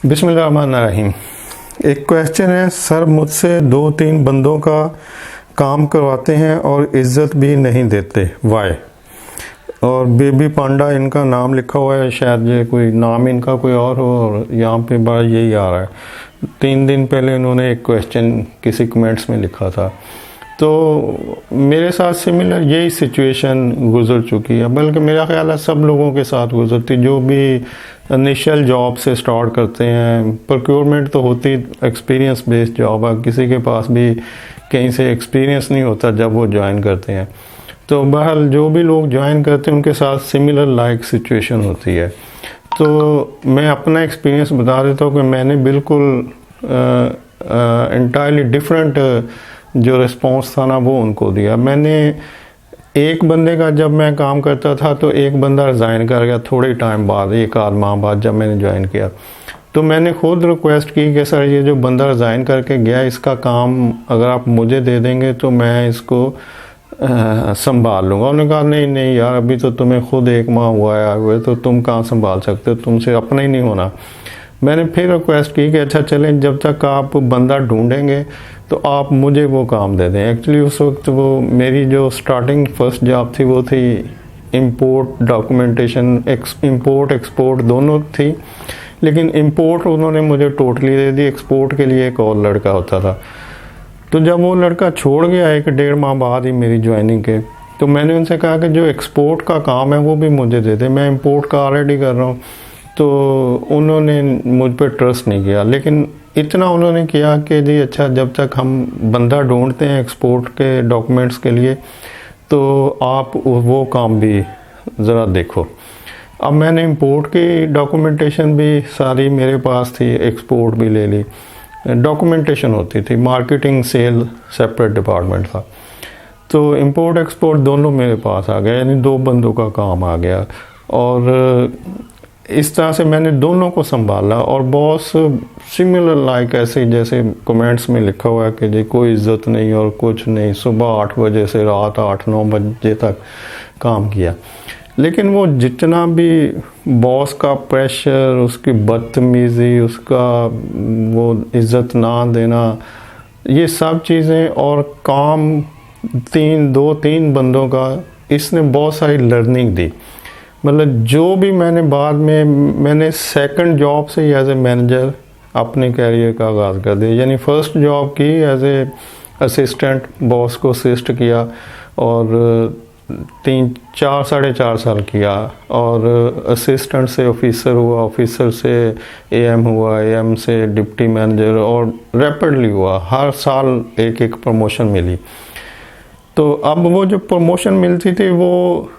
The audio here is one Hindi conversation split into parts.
बिस्मिल्लाहिर्रहमानिर्रहीम। एक क्वेश्चन है, सर मुझसे 2-3 बंदों का काम करवाते हैं और इज्जत भी नहीं देते, वाई? और बेबी पांडा इनका नाम लिखा हुआ है, शायद ये कोई नाम इनका कोई और हो और यहाँ पे बड़ा यही आ रहा है। 3 दिन पहले इन्होंने एक क्वेश्चन किसी कमेंट्स में लिखा था, तो मेरे साथ सिमिलर यही सिचुएशन गुजर चुकी है, बल्कि मेरा ख्याल है सब लोगों के साथ गुजरती। जो भी इनिशियल जॉब से स्टार्ट करते हैं, प्रोक्योरमेंट तो होती एक्सपीरियंस बेस्ड जॉब है, किसी के पास भी कहीं से एक्सपीरियंस नहीं होता जब वो ज्वाइन करते हैं। तो बहरहाल जो भी लोग ज्वाइन करते हैं उनके साथ सिमिलर लाइक सिचुएशन होती है। तो मैं अपना एक्सपीरियंस बता देता हूँ कि मैंने बिल्कुल इंटायरली डिफरेंट जो रिस्पॉन्स था ना वो उनको दिया। मैंने एक बंदे का जब मैं काम करता था तो एक बंदा रिज़ाइन कर गया थोड़े टाइम बाद, 1-8 माह बाद जब मैंने ज्वाइन किया। तो मैंने खुद रिक्वेस्ट की कि सर ये जो बंदा रिज़ाइन करके गया इसका काम अगर आप मुझे दे देंगे तो मैं इसको संभाल लूँगा। उन्होंने कहा नहीं यार, अभी तो तुम्हें खुद 1 माह हुआ है हुए, तो तुम कहाँ संभाल सकते हो, तुमसे अपना ही नहीं होना। मैंने फिर रिक्वेस्ट की कि अच्छा चलें, जब तक आप बंदा ढूंढेंगे तो आप मुझे वो काम दे दें। एक्चुअली उस वक्त वो मेरी जो स्टार्टिंग फर्स्ट जॉब थी वो थी इंपोर्ट डॉक्यूमेंटेशन, इंपोर्ट एक्सपोर्ट दोनों थी, लेकिन इंपोर्ट उन्होंने मुझे टोटली दे दी, एक्सपोर्ट के लिए एक और लड़का होता था। तो जब वो लड़का छोड़ गया 1-1.5 माह बाद ही मेरी ज्वाइनिंग के, तो मैंने उनसे कहा कि जो एक्सपोर्ट का काम है वो भी मुझे दे दे, मैं इंपोर्ट का ऑलरेडी कर रहा हूँ। तो उन्होंने मुझ पर ट्रस्ट नहीं किया, लेकिन इतना उन्होंने किया कि जी अच्छा, जब तक हम बंदा ढूंढते हैं एक्सपोर्ट के डॉक्यूमेंट्स के लिए तो आप वो काम भी ज़रा देखो। अब मैंने इंपोर्ट की डॉक्यूमेंटेशन भी सारी मेरे पास थी, एक्सपोर्ट भी ले ली, डॉक्यूमेंटेशन होती थी, मार्केटिंग सेल सेपरेट डिपार्टमेंट था। तो इंपोर्ट एक्सपोर्ट दोनों मेरे पास आ गए, यानी 2 बंदों का काम आ गया। और इस तरह से मैंने दोनों को संभाला। और बॉस सिमिलर लाइक ऐसे जैसे कमेंट्स में लिखा हुआ है कि जी कोई इज्जत नहीं और कुछ नहीं, सुबह 8 बजे से रात 8-9 बजे तक काम किया। लेकिन वो जितना भी बॉस का प्रेशर, उसकी बदतमीज़ी, उसका वो इज्जत ना देना, ये सब चीज़ें और काम 2-3 बंदों का, इसने बहुत सारी लर्निंग दी। मतलब जो भी मैंने बाद में मैंने सेकंड जॉब से एज ए मैनेजर अपने कैरियर का आगाज़ कर दिया। यानी फ़र्स्ट जॉब की एज ए असिस्टेंट, बॉस को असिस्ट किया और 3-4-4.5 साल किया, और असिस्टेंट से ऑफिसर हुआ, ऑफिसर से एएम हुआ, एएम से डिप्टी मैनेजर, और रैपिडली हुआ, हर साल एक प्रमोशन मिली। तो अब वो जो प्रमोशन मिलती थी वो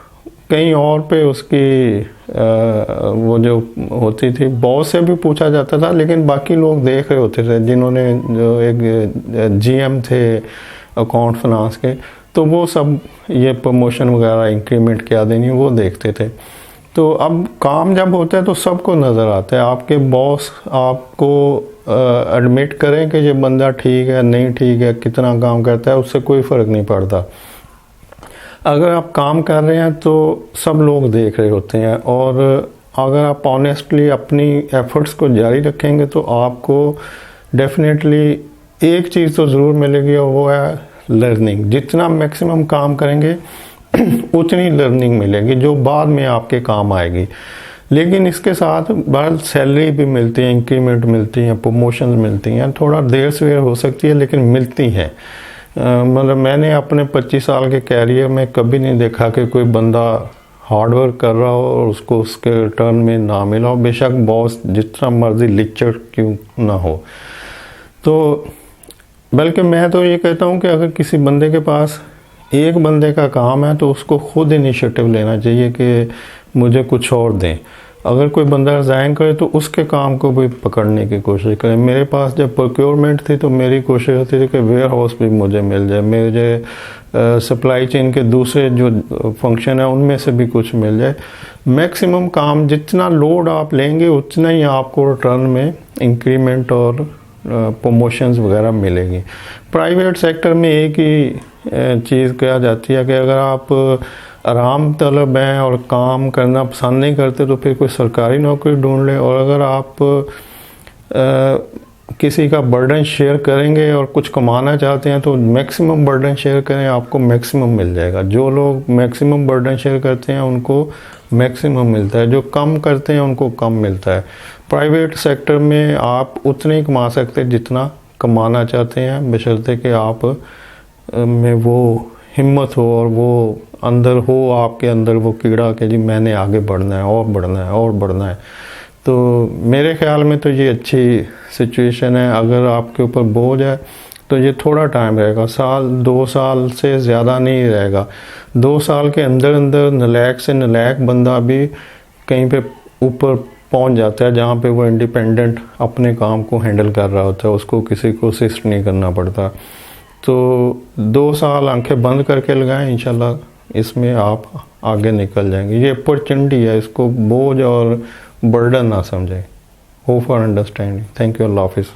कहीं और पे उसकी वो जो होती थी, बॉस से भी पूछा जाता था, लेकिन बाकी लोग देख रहे होते थे, जिन्होंने जो एक जीएम थे अकाउंट फाइनेंस के, तो वो सब ये प्रमोशन वगैरह इंक्रीमेंट क्या देनी वो देखते थे। तो अब काम जब होता है तो सबको नज़र आता है, आपके बॉस आपको एडमिट करें कि ये बंदा ठीक है नहीं ठीक है, कितना काम करता है, उससे कोई फ़र्क नहीं पड़ता। अगर आप काम कर रहे हैं तो सब लोग देख रहे होते हैं, और अगर आप ऑनेस्टली अपनी एफर्ट्स को जारी रखेंगे तो आपको डेफिनेटली एक चीज़ तो ज़रूर मिलेगी, और वो है लर्निंग। जितना मैक्सिमम काम करेंगे उतनी लर्निंग मिलेगी जो बाद में आपके काम आएगी। लेकिन इसके साथ बहरहाल सैलरी भी मिलती है, इंक्रीमेंट मिलती हैं, प्रमोशन मिलती हैं, थोड़ा देर सवेर हो सकती है लेकिन मिलती हैं। मतलब मैंने अपने 25 साल के कैरियर में कभी नहीं देखा कि कोई बंदा हार्ड वर्क कर रहा हो और उसको उसके रिटर्न में ना मिला हो, बेशक बॉस जितना मर्जी लिक्चर क्यों ना हो। तो बल्कि मैं तो ये कहता हूँ कि अगर किसी बंदे के पास एक बंदे का काम है तो उसको खुद इनिशिएटिव लेना चाहिए कि मुझे कुछ और दें। अगर कोई बंदा रिज़ाइन करे तो उसके काम को भी पकड़ने की कोशिश करें। मेरे पास जब प्रोक्योरमेंट थी तो मेरी कोशिश होती थी कि वेयर हाउस भी मुझे मिल जाए, मेरे सप्लाई चेन के दूसरे जो फंक्शन है उनमें से भी कुछ मिल जाए। मैक्सिमम काम जितना लोड आप लेंगे उतना ही आपको रिटर्न में इंक्रीमेंट और प्रमोशंस वगैरह मिलेगी। प्राइवेट सेक्टर में एक ही चीज़ कहा जाती है कि अगर आप आराम तलब हैं और काम करना पसंद नहीं करते तो फिर कोई सरकारी नौकरी ढूंढ लें, और अगर आप किसी का बर्डन शेयर करेंगे और कुछ कमाना चाहते हैं तो मैक्सिमम बर्डन शेयर करें, आपको मैक्सिमम मिल जाएगा। जो लोग मैक्सिमम बर्डन शेयर करते हैं उनको मैक्सिमम मिलता है, जो कम करते हैं उनको कम मिलता है। प्राइवेट सेक्टर में आप उतने ही कमा सकते हैं जितना कमाना चाहते हैं, बशर्ते कि आप में वो हिम्मत हो और वो अंदर हो, आपके अंदर वो कीड़ा कि जी मैंने आगे बढ़ना है और बढ़ना है और बढ़ना है। तो मेरे ख्याल में तो ये अच्छी सिचुएशन है। अगर आपके ऊपर बोझ है तो ये थोड़ा टाइम रहेगा, साल 2 साल से ज़्यादा नहीं रहेगा। 2 साल के अंदर अंदर नलायक से नलायक बंदा भी कहीं पे ऊपर पहुंच जाता है जहाँ पे वो इंडिपेंडेंट अपने काम को हैंडल कर रहा होता है, उसको किसी को असिस्ट नहीं करना पड़ता। तो 2 साल आंखें बंद करके लगाएं, इंशाल्लाह इसमें आप आगे निकल जाएंगे। ये अपॉर्चुनिटी है, इसको बोझ और बर्डन ना समझें। Hope for understanding. Thank you. अल्लाह हाफिज़।